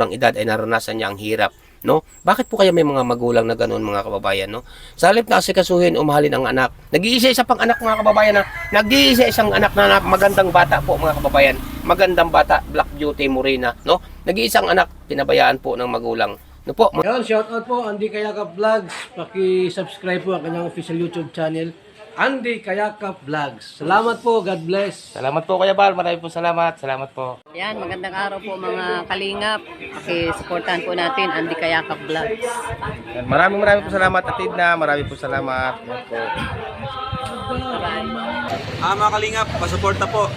ng edad ay naranasan niya ang hirap, no? Bakit po kaya may mga magulang na ganoon, mga kababayan, no? Sa halip na asikasuhin o mahalin ang anak, nag-iisa pang anak, mga kababayan, na nag-iisa isang anak na magandang bata po, mga kababayan, magandang bata, Black Beauty Morena, no? Nag-iisang anak, pinabayaan po ng magulang. No po. Yan, shoutout po Andy Kayakap Vlogs. Paki-subscribe po ang kanyang official YouTube channel, Andy Kayakap Vlogs. Salamat po, God bless. Salamat po, Kuya Bal, maraming po salamat. Salamat po. Yan, magandang araw po mga kalingap. Paki-supportahan po natin Andy Kayakap Vlogs. Maraming po salamat, Atid na. Maraming po salamat. Yan po. Mga kalingap, pasuporta po.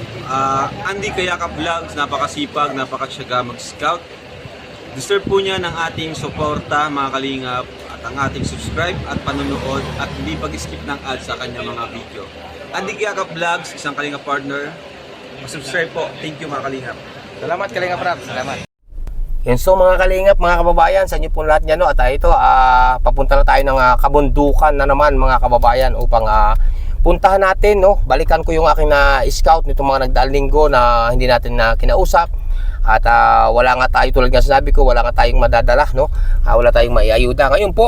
Andy Kayakap Vlogs, napakasipag, napakasyaga mag-scout. Deserve po niya ng ating suporta, mga kalingap, at ang ating subscribe at panonood at hindi pag-skip ng ads sa kanya mga video. Andy Kayakap Vlogs, isang kalingap partner. Subscribe po. Thank you, mga kalingap. Salamat, Kalingap Rap. Salamat. Yan, so mga kalingap, mga kababayan, sa inyo po lahat niya, no? At ito, papunta na tayo ng kabundukan na naman, mga kababayan, upang puntahan natin, no? Balikan ko yung aking na-scout nitong mga nagdaang linggo na hindi natin na kinausap. At wala nga tayo, tulad nga sinabi ko, wala nga tayong madadala, no? Wala tayong maiayuda. Ngayon po,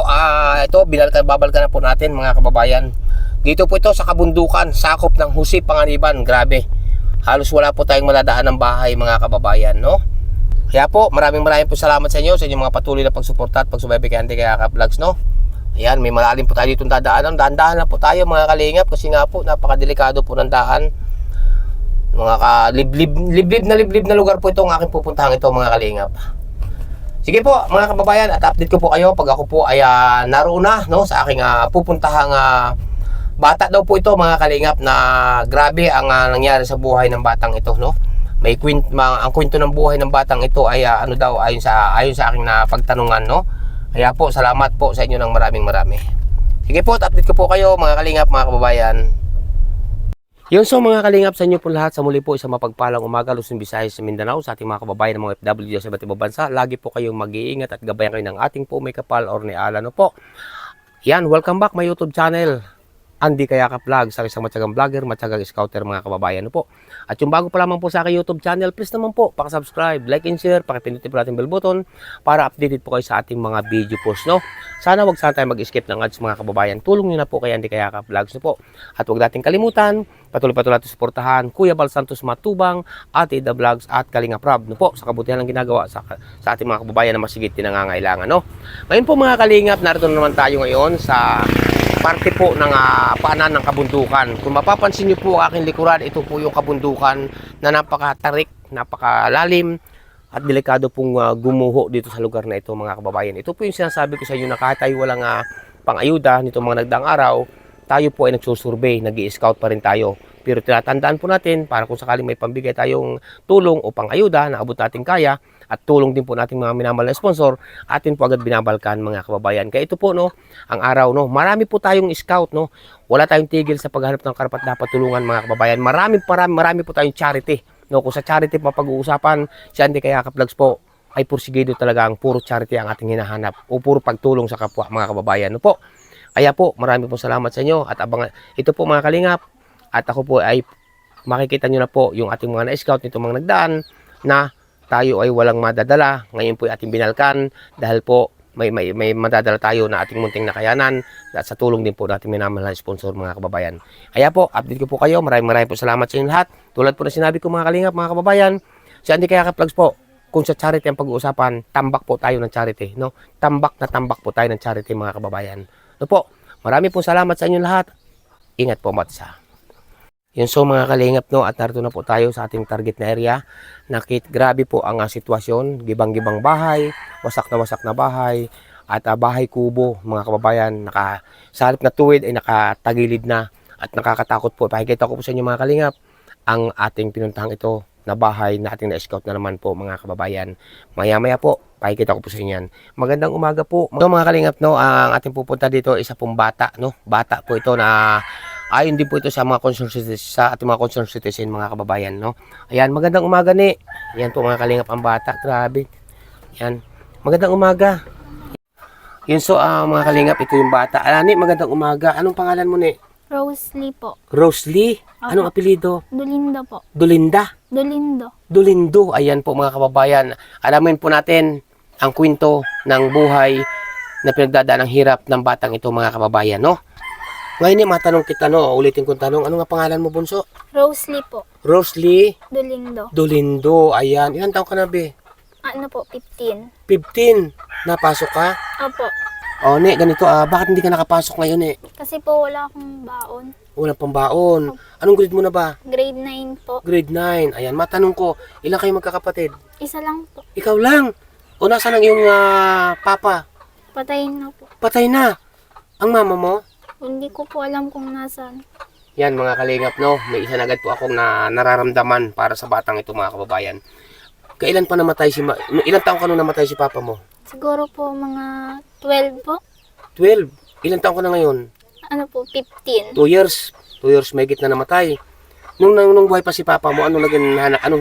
ito, babalikan na po natin, mga kababayan. Dito po ito sa kabundukan, sakop ng Husi Panganiban. Grabe. Halos wala po tayong madadaan ng bahay, mga kababayan, no? Kaya po, maraming po salamat sa inyo, sa inyong mga patuloy na pagsuporta at pagsubaybay kay Andy Kayakap Vlogs, no? Ayan, may malalim po tayo ditong dadaanan. Dahan-dahan na po tayo, mga kalingap, kasi nga po, napakadelikado po ng daan. Mga liblib na lugar po itong aking pupuntahan ito, mga kalingap. Sige po, mga kababayan, at update ko po kayo pag ako po ay naroon na, no, sa aking pupuntahang bata daw po ito, mga kalingap, na grabe ang nangyari sa buhay ng batang ito, no? Ang kwento ng buhay ng batang ito ay ano daw, ayon sa aking na pagtanungan, no? Kaya po, salamat po sa inyo ng marami. Sige po, update ko po kayo, mga kalingap, mga kababayan. Yun, so mga kalingap, sa inyo po lahat, sa muli po isang mapagpalang umaga, Luzon, Visayas, sa Mindanao, sa ating mga kababayan ng mga FW sa iba't ibang bansa. Lagi po kayong mag-iingat at gabayan kayo ng ating po may kapal or ni Ala, no po. Yan, welcome back my YouTube channel, Andy Kayakap Vlogs, sa isang matyagang vlogger, matyagang scouter, mga kababayan, no po. At yung bago pa lamang po sa aking YouTube channel, please naman po, pakasubscribe, like and share, pakipindutin po natin bell button para updated po kayo sa ating mga video post, no. Sana wag tayo mag-skip ng ads, mga kababayan. Tulong nyo na po kay Andy Kayakap Vlogs, no po. At wag natin kalimutan, patuloy natin suportahan Kuya Bal Santos Matubang, Atid Vlogs at Kalingap Rab, no po, sa kabutihan ng ginagawa sa ating mga kababayan na masigit din nangangailangan, no. Ngayon po, mga kalingap, narito na naman tayo ngayon sa parte po ng paanan ng kabundukan. Kung mapapansin niyo po ang aking likuran, ito po yung kabundukan na napakatarik, napakalalim at delikado pong gumuho dito sa lugar na ito, mga kababayan. Ito po yung sinasabi ko sa inyo na kahit tayo walang pang-ayuda nitong mga nagdaang araw, tayo po ay nagsusurvey, nag-i-scout pa rin tayo. Pero tinatandaan po natin para kung sakaling may pambigay tayong tulong o pang-ayuda na abot natin kaya at tulong din po nating mga minamahal na sponsor, atin po agad binabalkan, mga kababayan. Kaya ito po, no, ang araw, no, marami po tayong scout, no. Wala tayong tigil sa paghanap ng karapat-dapat tulungan, mga kababayan. Marami po tayong charity, no. Kung sa charity mapag-uusapan, si Andy Kayakap Vlogs po ay pursigido talaga, ang puro charity ang ating hinahanap o puro pagtulong sa kapwa, mga kababayan, no po. Kaya po, marami po salamat sa inyo at abangan ito po, mga kalingap. At ako po ay makikita nyo na po yung ating mga na-scout nitong mga nagdaan na tayo ay walang madadala. Ngayon po ay ating binalkan dahil po may madadala tayo na ating munting nakayanan at sa tulong din po natin minamahal na sponsor, mga kababayan. Kaya po, update ko po kayo. Maraming po salamat sa inyo lahat. Tulad po na sinabi ko, mga kalingap, mga kababayan, si Andy Kayakap Vlogs po, kung sa charity ang pag-uusapan, tambak po tayo ng charity, no? Tambak po tayo ng charity, mga kababayan. No po, marami po salamat sa inyo lahat. Ingat po, matsa. Yun, so mga kalingap, no, at narito na po tayo sa ating target na area. Grabe po ang sitwasyon, gibang-gibang bahay, wasak na bahay, at bahay kubo, mga kababayan, sa halip na tuwid ay nakatagilid na at nakakatakot po. Pakikita ko po sa inyo, mga kalingap, ang ating pinuntahang ito na bahay na ating na-scout na naman po, mga kababayan. Maya-maya po, pakikita ko po sa inyo yan. Magandang umaga po. So, mga kalingap, no, ang ating pupunta dito isa pong bata, no, bata po ito na ayon din po ito sa mga concerned citizens, sa ating mga concerned citizen, mga kababayan, no. Ayan, magandang umaga ni. Ayan po, mga kalingap, ang bata. Grabe. Ayan, magandang umaga. Yun, so mga kalingap, ito yung bata. Ni, magandang umaga. Anong pangalan mo, ni? Rosalie po. Rosalie? Anong apelido? Dolinda po. Dolinda? Dolindo. Dolindo. Ayan po mga kababayan. Alamin po natin ang kwento ng buhay na pinagdadaan ng hirap ng batang ito mga kababayan, no? Ngayon matanong kita, no? Ulitin kong tanong. Ano nga pangalan mo, Bunso? Rosalie po. Rosalie Dolindo. Dolindo. Ayan. Ilan taon ka na, be? Ano po, 15. 15. Napasok ka? Opo. O, ne, ganito. Bakit hindi ka nakapasok ngayon, ne? Kasi po wala akong baon. Walang pambaon. Anong grade mo na ba? Grade 9 po. Grade 9. Ayan, matanong ko, ilan kayo magkakapatid? Isa lang po. Ikaw lang. O, nasaan ang iyong papa? Patayin na po. Patay na. Ang mama mo? Hindi ko po alam kung nasaan. Yan mga kalingap, no? May isa na agad po akong nararamdaman para sa batang ito mga kababayan. Kailan pa namatay ilang taon ka nung namatay si papa mo? Siguro po mga 12 po. 12. Ilang taon ka na ngayon? Ano po, 15. 2 years. 2 years may na namatay. Nung buhay pa si papa mo, anong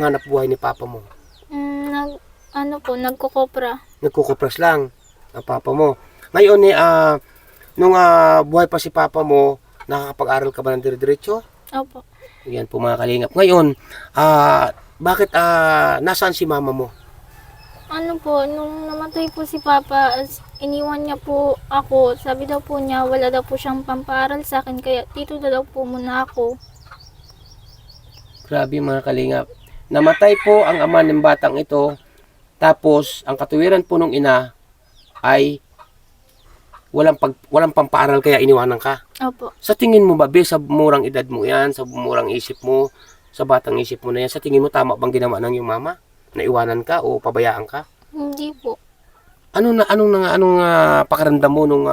hanap buhay ni papa mo? Nagkukopra. Nagkukupras lang ang papa mo. Ngayon nung buhay pa si papa mo, nakakapag-aral ka ba ng dire-diretso? Opo. Yan po mga kalingap. Ngayon, bakit nasaan si mama mo? Ano po, nung namatay po si Papa, iniwan niya po ako. Sabi daw po niya, wala daw po siyang pampaaral sa akin, kaya dito na daw po muna ako. Grabe mga kalingap. Namatay po ang ama ng batang ito. Tapos, ang katuwiran po nung ina ay walang pampaaral kaya iniwanan ka. Opo. Sa tingin mo ba, be, sa murang edad mo yan, sa murang isip mo, sa batang isip mo na yan, sa tingin mo tama bang ginawa ng iyong mama? Naiwanan ka o pabayaan ka? Hindi po. Anong pakiramdam mo nung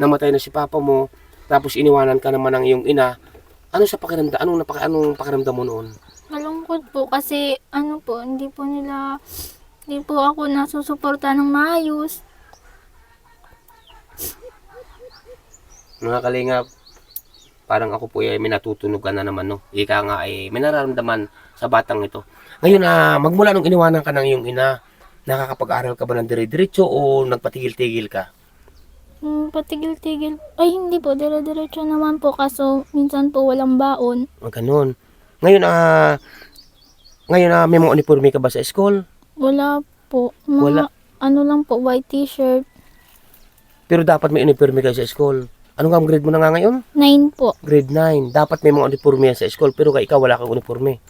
namatay na si papa mo, tapos iniwanan ka naman ng iyong ina? Ano sa pakiramdam? Anong pakiramdam mo noon? Malungkot po kasi hindi po ako nasusuporta ng maayos. Mga kalingap, parang ako po ay may natutunugan na naman, no? Ika nga ay may nararamdaman sa batang ito. Ngayon, magmula nung iniwanan ka ng iyong ina, nakakapag-aral ka ba ng dire-diretso o nagpatigil-tigil ka? Patigil-tigil. Ay, hindi po. Dire-diretso naman po. Kaso, minsan po walang baon. Ganun. Ngayon, may mga uniforme ka ba sa school? Wala po. Wala. Ano lang po, white t-shirt. Pero dapat may uniforme ka sa school. Anong ang grade mo na nga ngayon? 9 po. Grade 9. Dapat may mga uniforme yan sa school, pero ikaw wala kang uniforme.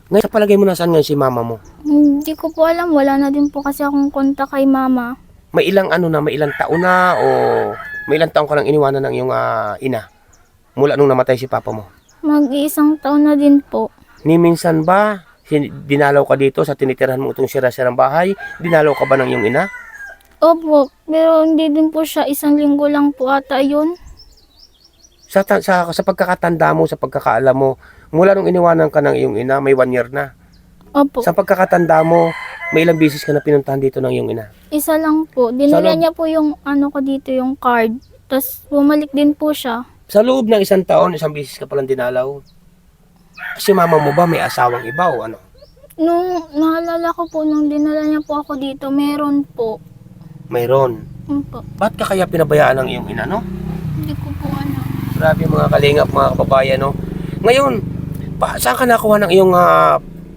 Ngayon, sa palagay mo nasaan ngayon si mama mo? Hindi ko po alam. Wala na din po kasi akong kontak kay mama. May ilang taon na o may ilang taon ka lang iniwanan ng iyong ina mula nung namatay si papa mo? Mag-iisang taon na din po. Ni minsan ba dinalaw ka dito sa tinitirahan mo itong sira-sirang bahay? Dinalaw ka ba ng iyong ina? Opo, pero hindi din po siya. 1 linggo lang po ata yun. Sa pagkakatanda mo, sa pagkakaalam mo, mula nung iniwanan ka ng iyong ina, may 1 year na. Opo. Sa pagkakatanda mo, may ilang bisis ka na pinuntahan dito ng iyong ina? Isa lang po. Dinala Sa loob- niya po yung ko dito, yung card. Tapos bumalik din po siya. Sa loob ng 1 taon, 1 bisis ka palang dinalaw. Si mama mo ba may asawang iba o ano? Nung naalala ko po, nung dinala niya po ako dito, meron po. Mayroon. Po. Ba't ka kaya pinabayaan ng iyong ina, no? Hindi ko po alam. Grabe mga kalingap, mga kababayan, no? Ngayon, saan ka nakuha ng iyong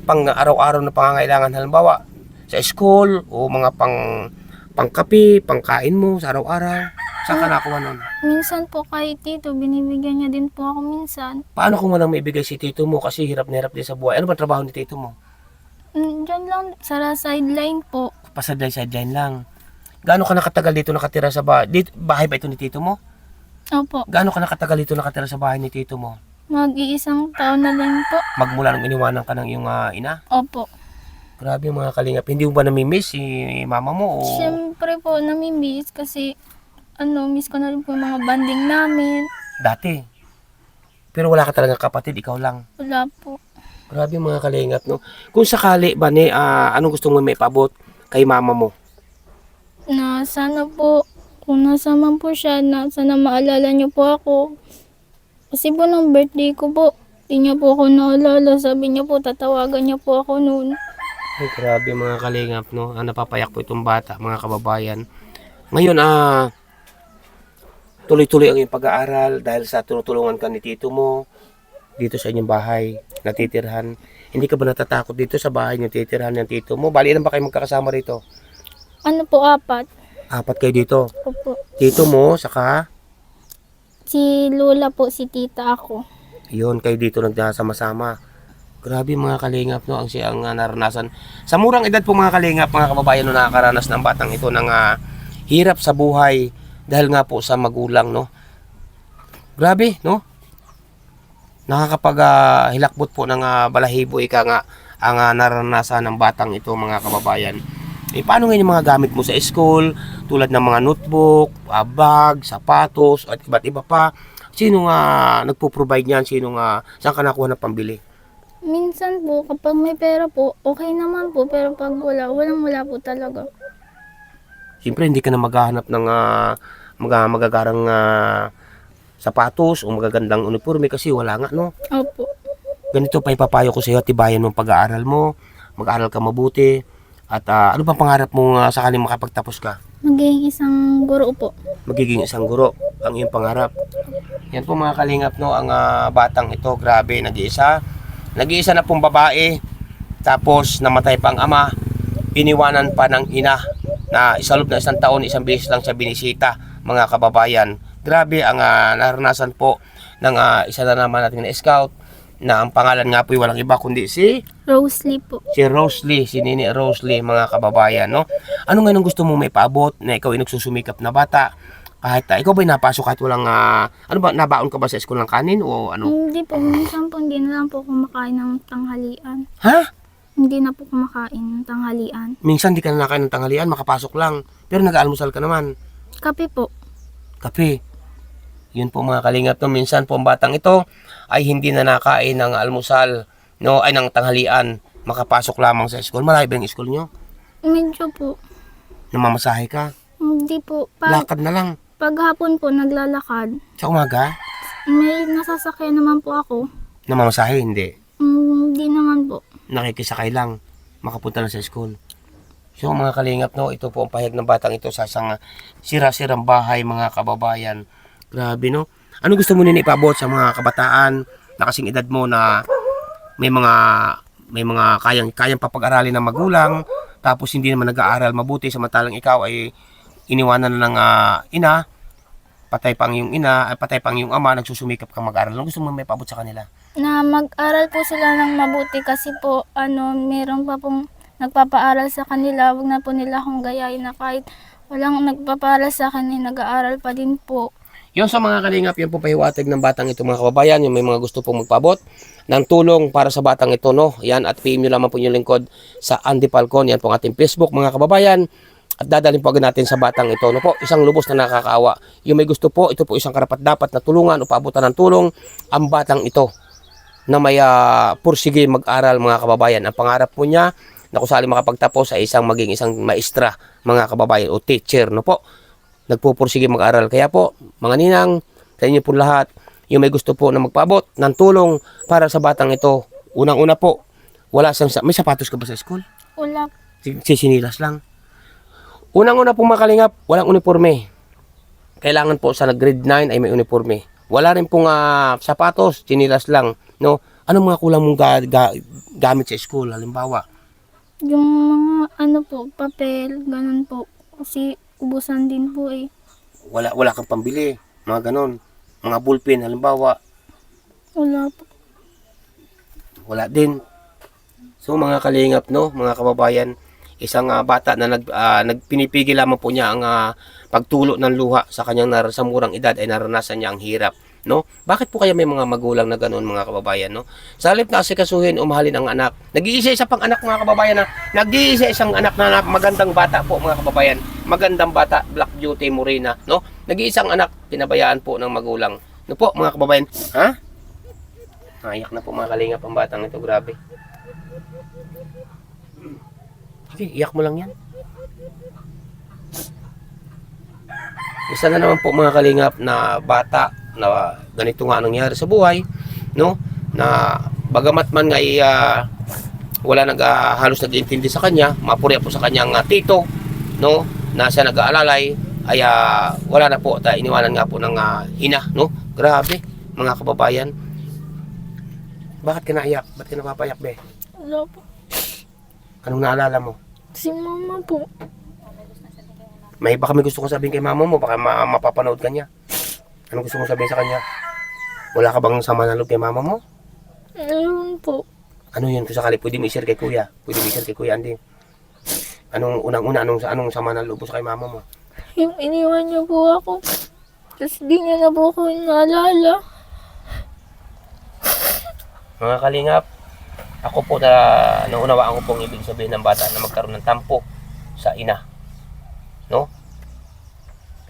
pang araw-araw na pangangailangan? Halimbawa, sa school o mga pangkape, pangkain mo sa araw-araw. Saan ka nakuha nun? Minsan po kay Tito, binibigyan niya din po ako minsan. Paano kung walang maibigay si tito mo kasi hirap na hirap din sa buhay? Ano ba trabaho ni tito mo? Diyan lang, sa sideline po. Sideline lang. Gaano ka nakatagal dito nakatira sa bahay? Bahay ba ito ni tito mo? Opo. Gaano ka nakatagal dito nakatira sa bahay ni tito mo? Mag-iisang taon na lang po. Magmula nung iniwanan ka ng iyong ina? Opo. Grabe mga kalingap. Hindi mo ba namimiss si mama mo? O... Siyempre po, namimiss kasi miss ko na rin po yung mga banding namin. Dati. Pero wala ka talaga kapatid, ikaw lang. Wala po. Grabe mga kalingap, no? Kung sakali ba anong gusto mo may paabot kay mama mo? Na sana po, kung nasa man po siya, sana maalala niyo po ako. Kasi po ng birthday ko po, di niya po ako naalala. Sabi niya po, tatawagan niya po ako noon. Ay, grabe mga kalingap, no? Napapayak po itong bata, mga kababayan. Ngayon, tuloy-tuloy ang iyong pag-aaral dahil sa tinutulungan ka ni tito mo dito sa inyong bahay, natitirhan. Hindi ka ba natatakot dito sa bahay niyo titirhan ng tito mo? Bali, ilan ba kayo magkakasama rito? Ano po, 4. 4 kayo dito. Opo. Tito mo, saka Si Lola po, si tita ako. yun, kayo dito nagsama-sama. Grabe mga kalingap, no, ang siyang naranasan. Sa murang edad po mga kalingap, mga kababayan, no, nakakaranas ng batang ito ng hirap sa buhay dahil nga po sa magulang, no. Grabe, no. Nakakapag hilakbot po ng balahibo, ika nga, ang naranasan ng batang ito mga kababayan. Eh, paano ngayon yung mga gamit mo sa school, tulad ng mga notebook, bag, sapatos, at iba't iba pa? Sino nga nagpo-provide niyan? Sino nga, saan ka nakuha ng pambili? Minsan po, kapag may pera po, okay naman po. Pero pag wala, wala po talaga. Siyempre, hindi ka na maghahanap ng magagarang sapatos o magagandang uniforme kasi wala nga, no? Opo. Ganito pa ipapayo ko sa iyo, tibayan mo ang pag-aaral mo, mag-aaral ka mabuti, at ano bang pangarap mo sakaling makapagtapos ka? Magiging isang guro po. Magiging isang guro, ang iyong pangarap. Yan po mga kalingap, no, ang batang ito, grabe, nag-iisa na pong babae, tapos namatay pa ang ama, iniwanan pa ng ina, na sa loob na 1 taon, 1 beses lang siya binisita, mga kababayan. Grabe ang naranasan po ng isa na naman natin na scout, na ang pangalan nga po ay walang iba kundi si Rosalie po. Rosalie, si Nini Rosalie, mga kababayan, no? Ano nga nung gusto mo may paabot na ikaw ay nagsusumikap na bata? Kahit ikaw ba'y napasok kahit walang ano ba, nabaon ka ba sa school ng kanin o ano? Hindi po. Minsan po, hindi na lang po kumakain ng tanghalian. Ha? Hindi na po kumakain ng tanghalian. Minsan di ka na nakain ng tanghalian, makapasok lang. Pero nag-aalmusal ka naman. Kape po. Kape. Yun po mga kalingap, no? Minsan po ang batang ito ay hindi na nakain ng almusal, no? Ay ng tanghalian. Makapasok lamang sa school. Malayo ba yung school nyo? Medyo po. Namamasahe ka? Hindi po. Lakad na lang. Paghapon po, naglalakad. Sa umaga? May nasasakyan naman po ako. Namamasahe? Hindi. Hindi naman po. Nakikisakay lang. Makapunta na sa school. So mga kalingap, no? Ito po ang pahayag ng batang ito sa isang sira-sirang bahay, mga kababayan. Grabe, no? Ano gusto mo nila ipabot sa mga kabataan na kasing edad mo na may mga kayang papag-aralin ng magulang, tapos hindi naman nag-aaral mabuti, samantalang ikaw ay iniwanan na ng ina, patay pang yung ina, patay pang yung ama, nagsusumikap kang mag-aral. Ano gusto mo may paabot sa kanila? Na mag-aral po sila ng mabuti kasi po, meron pa pong nagpapaaral sa kanila. Huwag na po nila akong gayahin na kahit walang nagpapaaral sa akin, nag-aaral pa din po. Yung sa mga kalingap, yan po pahiwatig ng batang ito mga kababayan, yung may mga gusto pong magpaabot ng tulong para sa batang ito, no? Yan, at PM nyo lamang po yung lingkod sa Andy Falcon, yan po ang ating Facebook mga kababayan, at dadalhin po agad natin sa batang ito, no po? Isang lubos na nakakaawa. Yung may gusto po, ito po isang karapat-dapat na tulungan o paabutan ng tulong ang batang ito na may pursige mag-aral mga kababayan. Ang pangarap po niya na kung sali makapagtapos ay maging isang maestra mga kababayan o teacher, no po? Nagpupursige mag-aral. Kaya po, mga ninang, sa inyo po lahat, yung may gusto po na magpaabot ng tulong para sa batang ito. Unang-una po, may sapatos ka ba sa school? Wala. Sinilas lang. Unang-una po mga kalingap, walang uniforme. Kailangan po sa grade 9 ay may uniforme. Wala rin pong sapatos, sinilas lang. No? Anong mga kulang mong gamit sa school, halimbawa? Yung mga papel, ganun po. Kasi ubusan din po eh. Wala kang pambili, mga ganon. Mga ballpen, halimbawa. Wala po. Wala din. So mga kalingap, no, mga kababayan, isang bata na nagpinipigil lamang po niya ang pagtulo ng luha sa kanyang sa murang edad ay naranasan niya ang hirap, no? Bakit po kaya may mga magulang na ganoon mga kababayan, no? Sa halip na asikasuhin o mahalin ang anak, nag-iisa pang anak mga kababayan na nag-iisa isang anak na magandang bata po mga kababayan, magandang bata, Black Beauty Morena, no? Nag-iisang anak, pinabayaan po ng magulang. No po mga kababayan, ha? Nayak na po mga kalingap ang batang ito, grabe. Sige, iyak mo lang yan. Isa na naman po mga kalingap na bata na ganito nga nangyari sa buhay, no? Na bagamat man nga wala halos nag-iintindi sa kanya, mapuri po sa kanyang tito, no? Na siya nag-aalalay ay wala na po, at iniwanan nga po ng ina, no? Grabe, mga kababayan. Bakit ka naiyak? Bakit ka napapayak, be? Wala po. Anong naalala mo? Si mama po. Baka may gusto kong sabihin kay mama mo, baka mapapanood ka niya. Anong gusto mong sabihin sa kanya? Wala ka bang sama na loob kay mama mo? Meron po. Ano yun? Kung sakali, pwede mo i-share kay kuya. Pwede mo i-share kay kuya, Andy. Anong unang-una, anong sama na loob mo sa kay mama mo? Yung iniwan niya po ako. Tapos di niya na po ako naalala. Mga kalingap, ako po naunawaan ko pong ibig sabihin ng bata na magkaroon ng tampo sa ina. No?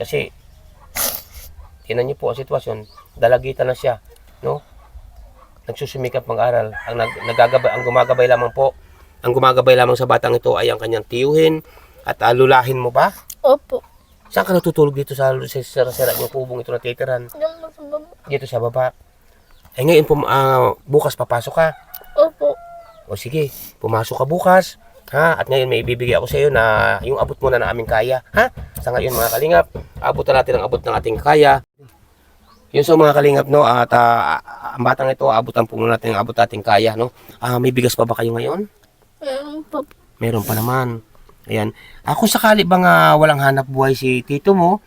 Kasi, tinan niyo po ang sitwasyon, dalagitan na siya. No? Nagsusumikap mag-aral. Ang gumagabay lamang sa batang ito ay ang kanyang tiyuhin at lulahin mo ba? Opo. Saan ka natutulog dito sa sira-sira yung kubong ito na titiran? Diyan po sa baba. Dito sa baba. Eh ngayon po, bukas papasok ka. Opo. O sige, pumasok ka bukas. Ha? At ngayon may ibibigay ako sa iyo na yung abot mo na aming kaya. Ha? Sa ngayon mga kalingap, abutan natin ang abot ng ating kaya. Yun sa mga kalingap, no? At ang batang ito, abutan po muna natin ang abot nating kaya, no? May bigas pa ba kayo ngayon? Meron pa po. Meron pa naman. Ayan. Kung sakali bang walang hanap buhay si tito mo,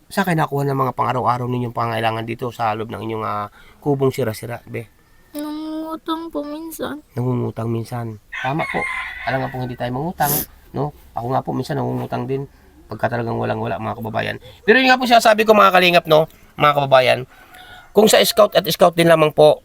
sa akin nakuha ng mga pang-araw-araw ninyong pangailangan dito sa loob ng inyong kubong sira-sira, be? Nangungutang po minsan. Nangungutang minsan. Tama po. Alam nga po hindi tayo mangutang, no? Ako nga po minsan nangungutang din pagka talagang walang-wala mga kababayan. Pero yun nga po sabi ko mga kalingap, no? Mga kababayan, kung sa scout at scout din lamang po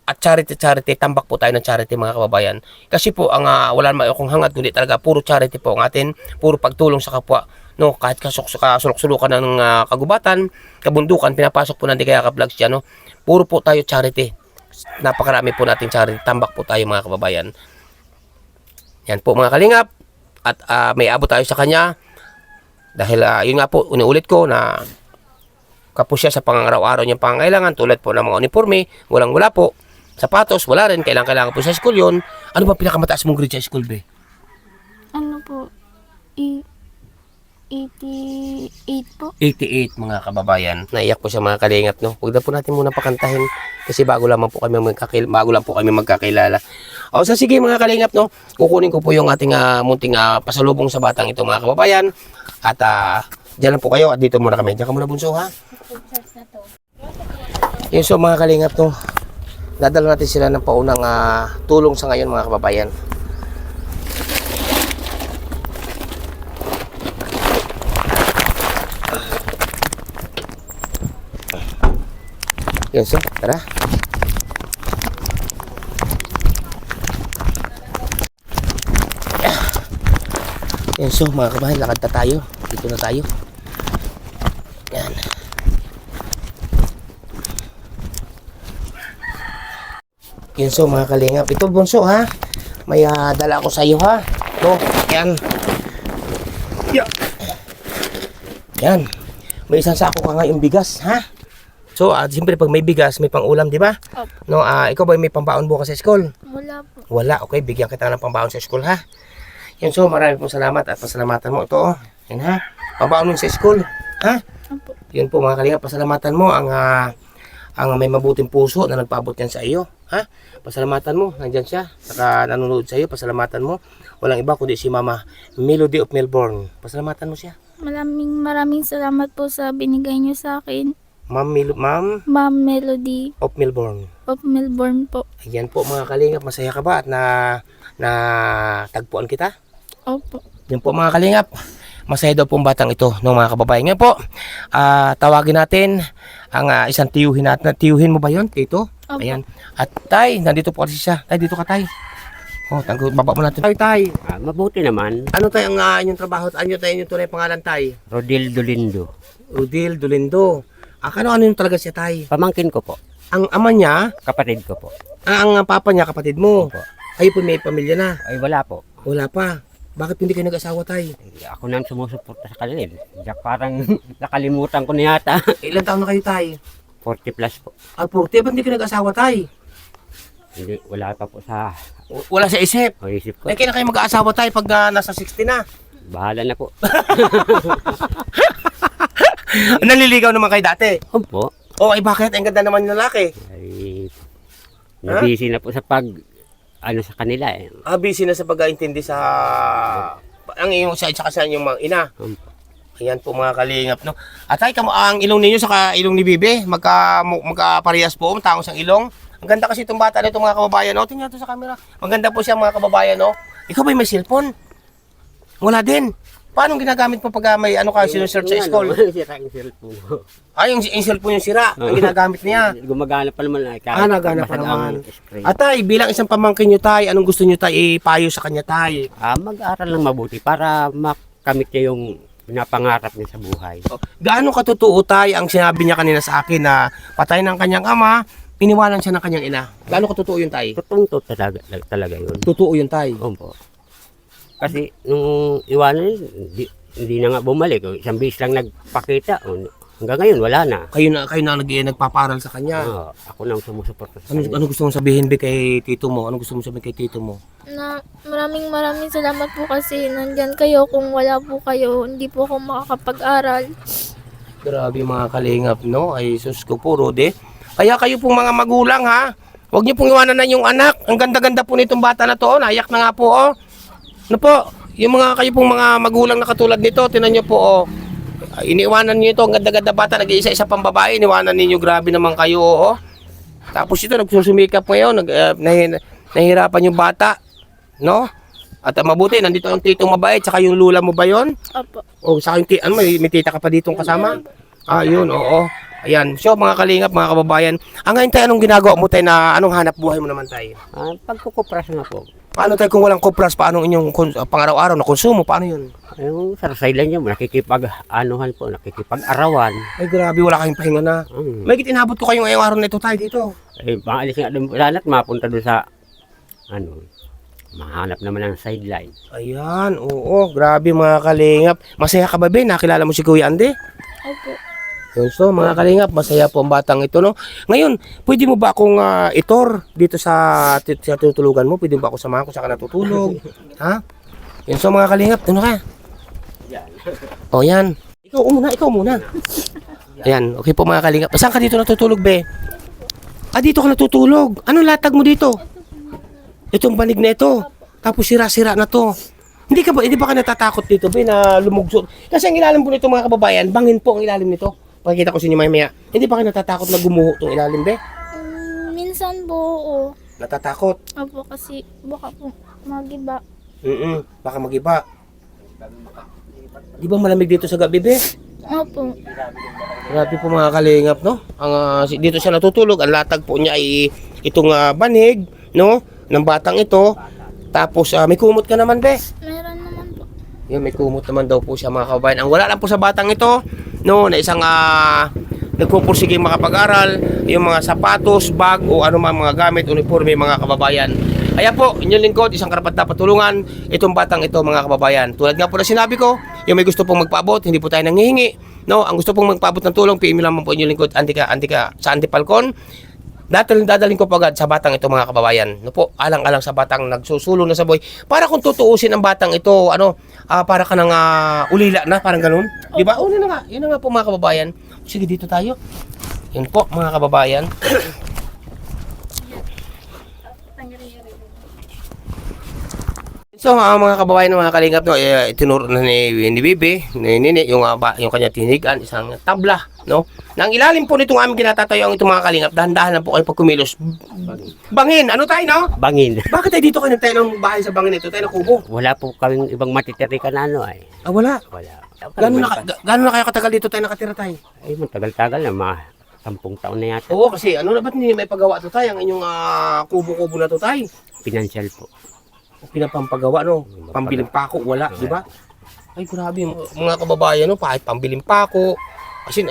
at charity, tambak po tayo ng charity mga kababayan. Kasi po ang wala naman akong hangad kundi talaga puro charity po ang atin, puro pagtulong sa kapwa. No, kahit kasulok-sulukan ng kagubatan, kabundukan, pinapasok po natin kaya ka-vlogs dyan, no? Puro po tayo charity. Napakarami po natin charity. Tambak po tayo mga kababayan. Yan po mga kalingap. At may abot tayo sa kanya. Dahil yun nga po, ulit ko na kapos siya sa pangaraw-araw niyang pangangailangan. Tulad po ng mga uniforme, wala po. Sapatos, wala rin. Kailangan po sa school yun. Ano ba pinakamataas mong grade sa school, be? Ano po? 88 po. 88 mga kababayan. Naiyak po siya mga kalingap, no? Huwag na po natin muna pakantahin kasi bago lang po kami magkakilala. O so sige mga kalingap, no? Kukunin ko po yung ating munting pasalubong sa batang ito mga kababayan. At diyan lang po kayo at dito muna kami. Diyan ka muna bunso, ha? Yun so mga kalingap, no? Dadala natin sila ng paunang tulong sa ngayon mga kababayan. Yan so, tara. Yan so, mga kabahay, lakad na tayo. Dito na tayo. Yan. Yan so, mga kalingap. Ito, bunso, ha? May dala ako sa iyo, ha? No, yan. Yan. May isang sako ka ngayong bigas, ha? So, siyempre pag may bigas, may pang-ulam, di ba? Opo. No, ikaw ba may pambaon bukas sa school? Wala po. Wala, okay, bigyan kita ng pambaon sa school, ha? Yan, so, marami pong salamat at pasalamatan mo ito, oh. Yan, ha? Pambaon mo sa school, ha? Opo. Yan po, mga kalingap, pasalamatan mo ang may mabuting puso na nagpaabot yan sa iyo, ha? Pasalamatan mo, nandyan siya, saka nanonood sa iyo, pasalamatan mo. Walang iba kundi si Mama Melody of Melbourne. Pasalamatan mo siya. Maraming salamat po sa binigay niyo sa akin. Ma'am Ma'am Melody of Melbourne. of Melbourne po. Ayan po mga kalingap, masaya ka ba at na tagpuan kita? Opo. Yan po mga kalingap, masaya daw pong batang ito ng mga kababayan. Ngayon po, tawagin natin ang isang tiyuhin natin. Tiyuhin mo ba yun, tito? Opo. Ayan. At tay, nandito po kasi siya. Tay, dito ka tay. Oh, baba mo natin. Tay. Mabuti naman. Ano tay ang inyong trabaho at ano tay inyong tunay pangalan tay? Rodil Dolindo. Rudil Dolindo. Ano yung talaga siya tay? Pamangkin ko po. Ang ama niya, Kapatid ko po. ang papa niya kapatid mo. Opo. Kayo po may pamilya na. Ay wala po. Wala pa. Bakit hindi kayo nag-asawa tay? Ay, ako nang sumusuporta sa kanila. Parang nakalimutan ko na yata. Ilan taon na kayo tay? 40 plus po. 40, ba't hindi kayo nag-asawa tay? Hindi, wala pa po sa Wala sa isip. isip ko. Eh, kailan kayo mag-aasawa tayo pag nasa 60 na? Bahala na po. Naliligaw naman kayo dati. Opo. Oh, ay bakit? Ang ganda naman yung lalaki. Ay, nabisi na po sa sa kanila eh. Busy na sa pag-aintindi sa ang iyong sa sa inyong mga ina. Ayan po mga kalingap, no. At ay ang ilong ninyo sa ilong ni Bibe, magkaparehas po ang taong sang ilong. Ang ganda kasi itong bata nito mga kababayan, no. Tingnan to sa camera. Maganda po siya mga kababayan, no. Ikaw ba may cellphone? Wala din. Paano ginagamit mo pag may sinusearch sa school? Sira yung cellphone ko. Ay, yung cellphone yung sira, ang ginagamit niya. Gumagana pa naman. Nagana pa naman. Atay, bilang isang pamangkin nyo tay, anong gusto nyo tay ipayo sa kanya tay? Mag-aral lang mabuti para makamit niya yung pinapangarap niya sa buhay. Gaano katotoo tay ang sinabi niya kanina sa akin na patay ng kanyang ama, iniwanan siya ng kanyang ina? Gaano katotoo yun tay? Totoo talaga yun. Totoo yun tay. Opo. Kasi nung iwanan hindi na nga bumalik. Isang beses lang nagpakita. Hanggang ngayon wala na. Kayo na nagpaparal sa kanya. Ako nang sumusuporta sa Ano gusto mong sabihin ba kay tito mo? Ano gusto mong sabihin kay tito mo? Na maraming salamat po kasi nandyan kayo. Kung wala po kayo, hindi po ako makakapag-aral. Grabe mga kalingap, no? Ay sus ko po, Rode. Kaya kayo pong mga magulang, ha? Huwag niyo pong iwanan na yung anak. Ang ganda-ganda po nitong bata na to. Naiyak na nga po, oh. Ano po? Yung kayo pong mga magulang na katulad nito, tinan niyo po, oh. Iniwanan niyo ito, ang ganda-ganda bata. Nag-iisa-isa pang babae, iniwanan niyo. Grabe naman kayo, oh. Tapos ito, nagsusumikap ngayon. Nahihirapan yung bata. No? At mabuti, nandito ang titong mabait. Saka yung lula mo ba yun? Opo. O saka yung may tita ka pa ditong kasama? Yun, oo. Ayan. So, mga kalingap, mga kababayan. Ngayon tayo, anong ginagawa mo tayo na anong hanap buhay mo naman tayo? Pagkukupras na po. Paano tayo kung walang kupras? Paano inyong pang-araw-araw na konsumo? Paano yun? Yung sarasailan niyo, nakikipag-anuhan po, nakikipag-arawan. Ay, grabe, wala kayong pahinga na. May inabot ko kayong ngayong araw na ito tayo dito. Maalis nga doon, lahat mapunta doon sa, mahanap naman ng sideline. Ayan, oo, grabe mga kalingap. Masaya ka ba, Ben? Nakilala mo si Kuya Ande? Opo. Yun, so mga kalingap, masaya po ang batang ito, no? Ngayon, pwede mo ba akong itor dito sa tutulugan mo? Pwede mo ba ako samahan kung saan ka natutulog? Ha? Yun, so mga kalingap, ano ka? O yan. Ikaw muna. Ayan, okay po mga kalingap. Saan ka dito natutulog, be? Dito ka natutulog. Anong latag mo dito? Itong banig na ito. Tapos sira-sira na to. Hindi ba ka natatakot dito, be, na lumugso? Kasi ang ilalim po nito mga kababayan, bangin po ang ilalim nito. Pakikita ko sa inyo maya. Hindi ba kayo natatakot na gumuho itong ilalim, be? Minsan po, oo. Natatakot? Opo, kasi baka po magiba. Baka magiba. Di ba malamig dito sa gabi, be? Opo. Grabe po mga kalingap, no? Dito siya natutulog. Ang latag po niya ay itong banig, no? Ng batang ito. Tapos may kumot ka naman, be. Meron naman po. Yan, may kumot naman daw po siya mga kababayan. Ang wala lang po sa batang ito, no, na isang nagpupursige makapag-aral, yung mga sapatos, bag o ano mga gamit, uniforme mga kababayan. Kaya po, inyong lingkod, isang karapat dapat tulungan itong batang ito mga kababayan. Tulad nga po na sinabi ko, yung may gusto pong magpaabot, hindi po tayo nanghihingi. No, ang gusto pong magpaabot ng tulong, PM lamang po inyong lingkod, Antika sa Antipalcon. Dadalhin ko pagad sa batang ito mga kababayan. No po, alang-alang sa batang nagsusulong na sa buhay. Para kung tutuusin ang batang ito, para ka nang ulila na, parang ganun. Di ba? Yun na nga po mga kababayan. Sige, dito tayo. Yun po mga kababayan. So mga kababayan mga kalingap, no, itinuro na ni Bibi, ni Nini, yung kanya tinigan, isang tabla, no? Nang ilalim po nitong aming kinatatayo ang itong mga kalingap, dahan-dahan lang po kayo pag kumilos. Bangin, ano tayo, no? Bangin. Bakit tayo dito kayo nagtayo ng bahay sa bangin ito, tayo ng kubo? Wala po kaming ibang matitirikan na Wala. Wala. Gano'n na kayo katagal dito tayo nakatira tayo? Ay, matagal-tagal na, mga 10 taon na yata. Oo, kasi ba't hindi may pagawa to tayo, ang inyong kubo-kubo na to tayo? Financial po. Pinapampagawa, no? Pambiling pako, wala, di ba? Ay, grabe, mga kababayan, no? Kahit pambiling pako. Kasi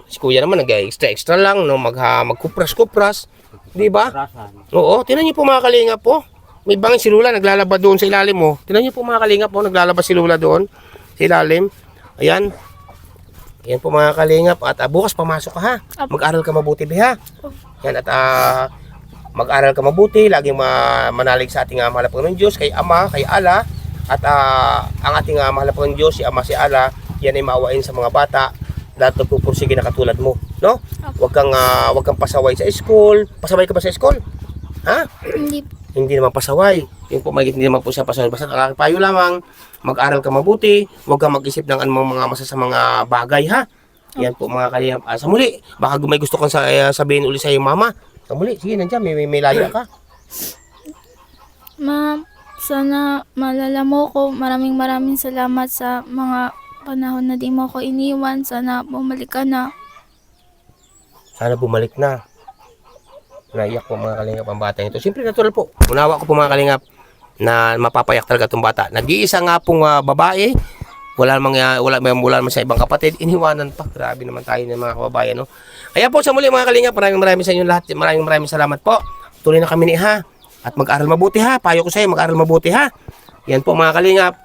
si kuya naman, nag-extra lang, no? Magkupras-kupras, di ba? Oo, tinan niyo po mga kalingap po. May bangin si Lula, naglalaba doon sa ilalim mo. Tinan niyo po mga kalingap po, naglalaba si Lula doon sa ilalim. Ayan. Ayan po mga kalingap. At bukas pamasok ka, ha? Mag-aral ka mabuti, ha? Yan, at mag-aral ka mabuti, laging manalig sa ating mahal na Panginoon Diyos, kay Ama, kay Allah, At ang ating mahal na Panginoon Diyos, si Ama si Allah, yan ay maawain sa mga bata lahat nagpupursige na katulad mo, no? Wag kang pasaway sa school. Pasaway ka ba sa school? Ha? Hindi Hindi naman pasaway. Yung po hindi naman po siya pasaway. Basta ang aking payo lamang, mag-aral ka mabuti, huwag kang mag-isip ng anumang mga masasamang bagay, ha? Yan po mga kalingap. Sa muli, baka may gusto kang sabihin ulit sa iyong mama. Sa muli, sige, nandiyan, may laya ka. Ma'am, sana malala mo ko. Maraming salamat sa mga panahon na di mo ako iniwan. Sana bumalik ka na. Sana bumalik na. Naiyak po mga kalingap ang bata ito. Siyempre natural po. Unawa ko po mga kalingap na mapapayak talaga itong bata. Nag-iisa nga pong babae. Wala naman sa ibang kapatid. Iniwanan pa. Grabe naman tayo ng mga kababayan. No? Kaya po sa muli mga kalingap, maraming sa inyo lahat. Maraming salamat po. Tuloy na kami ni ha. At mag-aral mabuti ha. Payo ko sa iyo, mag-aral mabuti ha. Yan po mga kalingap.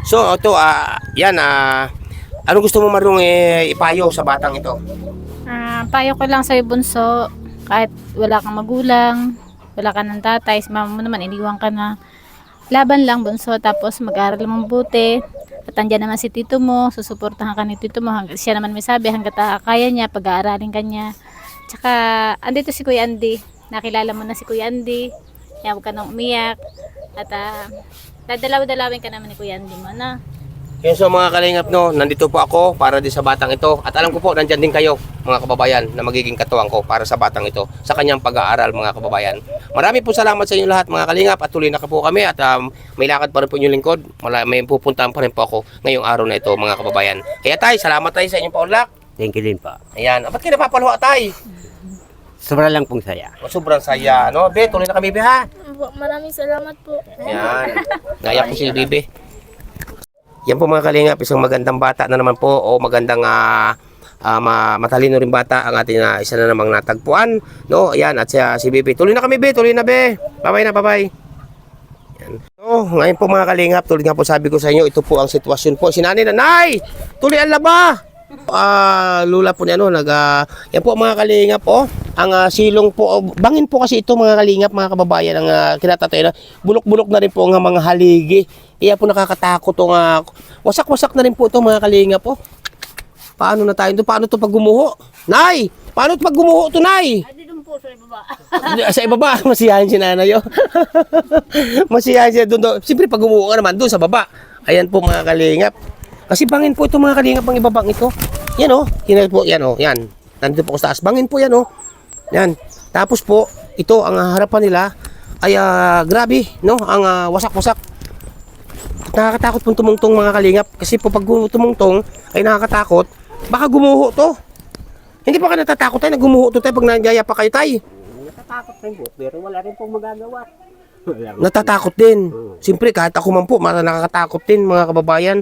So ito, ano gusto mo marunong ipayo sa batang ito? Payo ko lang sa'yo, bunso, kahit wala kang magulang, wala ka ng tatay, si mama mo naman, iniwan ka na. Laban lang, bunso, tapos mag-aral mabuti. At andyan naman si tito mo, susuportahan ka ni tito mo. Siya naman may sabi, hanggat kaya niya, pag-aaralin ka niya. Tsaka, andito si Kuya Andy. Nakilala mo na si Kuya Andy. Kaya huwag ka nang umiyak. At dadalaw-dalawin ka naman ni Kuya Andy mo, na. Yun, so mga kalingap, no, nandito po ako para din sa batang ito. At alam ko po, nandyan din kayo, mga kababayan, na magiging katuwang ko para sa batang ito, sa kanyang pag-aaral, mga kababayan. Marami po salamat sa inyo lahat, mga kalingap, at tuloy na po kami, at may lakad pa rin po inyong lingkod. May pupuntahan pa rin po ako ngayong araw na ito, mga kababayan. Kaya tay, salamat tayo sa inyong paunlak. Thank you din po. Ayan, ba't kayo napapaluha tay? Sobra lang pong saya. Sobrang saya, no? Be, tuloy na kami, be, ha? Maraming salamat po. Ayan, nayak po si Bibi. Yan po mga kalingap, isang magandang bata na naman po o magandang matalino rin bata ang ating isa na namang natagpuan, no? Ayan, at si Bibi. Tuloy na kami, Be. Tuloy na, Be. Bye-bye na, bye-bye. Yan. So, ngayon po mga kalingap, tuloy nga po sabi ko sa inyo, ito po ang sitwasyon po. Si Nanay, Nanay! Tuloy ang laba! Lula po niya, no? Yan po mga kalingap, oh. Ang silong po, bangin po kasi ito mga kalingap, mga kababayan, ang kinatatay na bulok-bulok na rin po ang mga haligi. Kaya po nakakatakot tong wasak-wasak na rin po ito mga kalingap po. Paano na tayo? Paano to pag gumuho? Nay! Paano to pag gumuho to, Nay? Ay, doon po sa ibaba. Sa ibaba, masiyahin si Nanay. Masiyahin siya doon. Siyempre pag gumuho ka naman doon sa baba. Ayan po mga kalingap. Kasi bangin po ito mga kalingap ang ibabang ito. Yan o. Yan o. Yan. Nandito po ko sa taas. Bangin po yan o. Yan. Tapos po, ito ang harapan nila ay grabe, no? Ang wasak-wasak. Nakakatakot pong tumungtong mga kalingap. Kasi po pag tumungtong ay nakakatakot, baka gumuho to. Hindi pa ka natatakot tayo na gumuho to tayo pag nangyaya pa kayo tayo. Natatakot rin po, pero wala rin pong magagawa. Natatakot din. Siyempre kahit ako man po, nakakatakot din mga kababayan.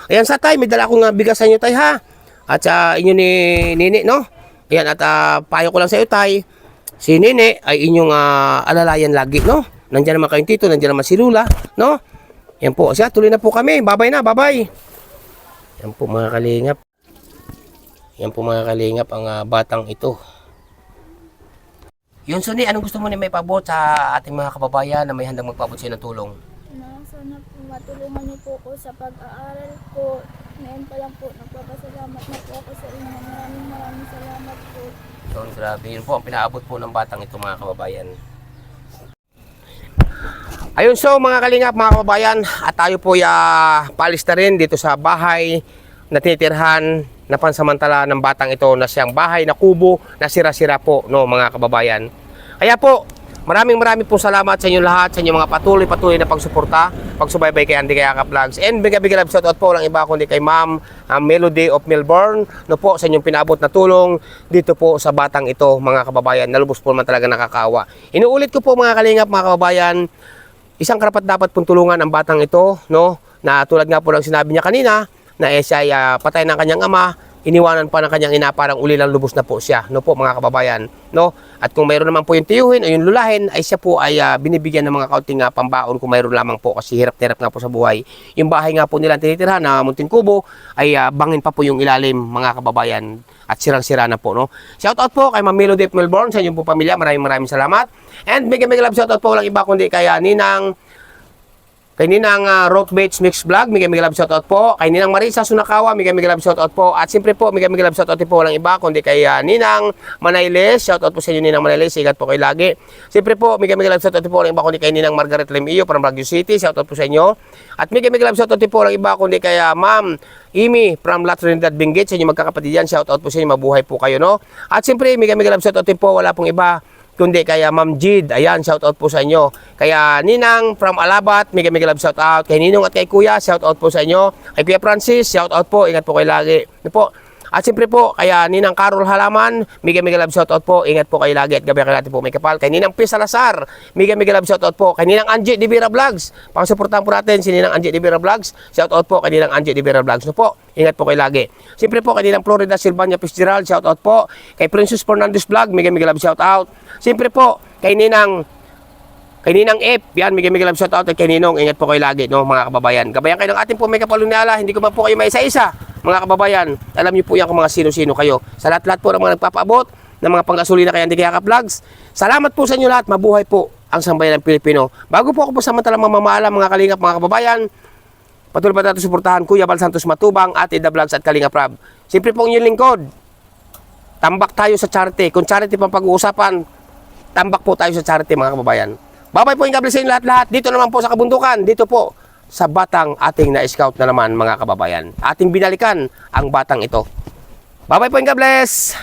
Ayan sa tayo, may dala akong bigas sa inyo tayo ha. At sa inyo ni Nini, no? Ayan, at payo ko lang sa iyo tay. Si Nini ay inyong alalayan lagi, no? Nandiyan naman kayong tito, nandiyan naman si Lula, no? Yan po, siya, tuloy na po kami. Bye-bye na, bye-bye. Yan po mga kalingap. Yan po mga kalingap ang batang ito. Yun, Suni, anong gusto mo na may pabot sa ating mga kababayan na may handang magpabot sa'yo ng tulong? Sana po matulungan niyo po ako sa pag-aaral ko. Ngayon pa lang po, nagpapasalamat na po ako sa inyo. Maraming salamat po. Yun, grabe. Yun po ang pinaabot po ng batang ito mga kababayan. Ayun, so mga kalingap, mga kababayan, at tayo po paalis na rin dito sa bahay na tinitirhan na pansamantala ng batang ito na siyang bahay na kubo na sira-sira po, no, mga kababayan. Kaya po, maraming pong salamat sa inyo lahat, sa inyong mga patuloy na pagsuporta, pagsubaybay kay Andy Kayakap Vlogs. And bigla love shoutout po lang iba kundi kay Ma'am Melody of Melbourne, no po, sa inyong pinabot na tulong dito po sa batang ito, mga kababayan. Nalubos po naman talaga nakakawa. Inuulit ko po mga kalingap, mga kababayan, isang karapat dapat pong tulungan ang batang ito, no, na tulad nga po ng sinabi niya kanina, na siya ay patay ng kanyang ama, iniwanan pa ng kanyang ina, parang uli lang lubos na po siya, no po mga kababayan, no? At kung mayroon naman po yung tiyuhin o yung lulahin, ay siya po ay binibigyan ng mga kaunting pambaon kung mayroon lamang po, kasi hirap nga po sa buhay. Yung bahay nga po nila tinitirhan na munting kubo ay bangin pa po yung ilalim, mga kababayan, at sirang-sira na po, no? Shoutout po kay Ma'am Melody of Melbourne, sa inyong po pamilya, maraming salamat. And mega love shoutout po lang iba kundi kay Ninang Kay Ninang Rockbaits Mix Vlog, Miguel Love shoutout po. Kay Ninang Marisa Sunakawa, Miguel Love shoutout po. At siyempre po, Miguel Love shoutout po walang iba kundi kay Ninang Manayles. Shoutout po sa inyo Ninang Manayles, ingat po kayo lagi. Siyempre po, Miguel Love shoutout po walang iba kundi kay Ninang Margaret Lemillo from Baguio City. Shoutout po sa inyo. At Miguel Love shoutout po walang iba kundi kay Ma'am Imi from La Trinidad Benguet. Sa inyo magkakapatid yan, shoutout po sa inyo, mabuhay po kayo, no? At siyempre, Miguel Love shoutout po wala pong iba kundi kaya Ma'am Jid, ayan, shoutout po sa inyo. Kaya Ninang from Alabat, Miguel Love shoutout. Kay Ninong at kay Kuya, shoutout po sa inyo. Kay Kuya Francis, shoutout po, ingat po kayo lagi. Ano po? At siyempre po, kaya Ninang Carol Halaman, Miguel Love shoutout po, ingat po kayo lagi at gabi natin po may kapal. Kay Ninang P. Salazar, Miguel Love shoutout po. Kay Ninang Angie de Vera Vlogs, pang-suportahan po natin si Ninang Angie de Vera Vlogs, shoutout po kay Ninang Angie de Vera Vlogs. No po, ingat po kayo lagi. Siyempre po, kay Ninang Florida Silvania Fitzgerald, shoutout po. Kay Princess Fernandez Vlog, Miguel Love shoutout. Siyempre po, kay Ninang F, yan, Miguel Love shoutout at kay Ninong, ingat po kayo lagi, no, mga kababayan. Gabayan kayo ng ating po may kapaluniala, hindi ko man po kayo maisa-isa, mga kababayan. Alam niyo po yan kung mga sino-sino kayo. Sa lahat-lahat po ng mga nagpapaabot, ng mga panggasolina kay Andy Kayakap Vlogs. Salamat po sa inyo lahat, mabuhay po ang sambayan ng Pilipino. Bago po ako po samantalang mamamahala, mga kalingap, mga kababayan, patuloy pa natin suportahan Kuya Bal Santos Matubang, Ate Da Vlogs at Kalingap Rab. Siyempre po inyong lingkod, tambak tayo sa charity. Kung charity pang pag-uusapan, tambak po tayo sa charity, mga kababayan. Bye-bye po, God bless sa inyo lahat-lahat. Dito naman po sa kabundukan, dito po sa batang ating na-scout na naman, mga kababayan. Ating binalikan ang batang ito. Bye-bye po, God bless!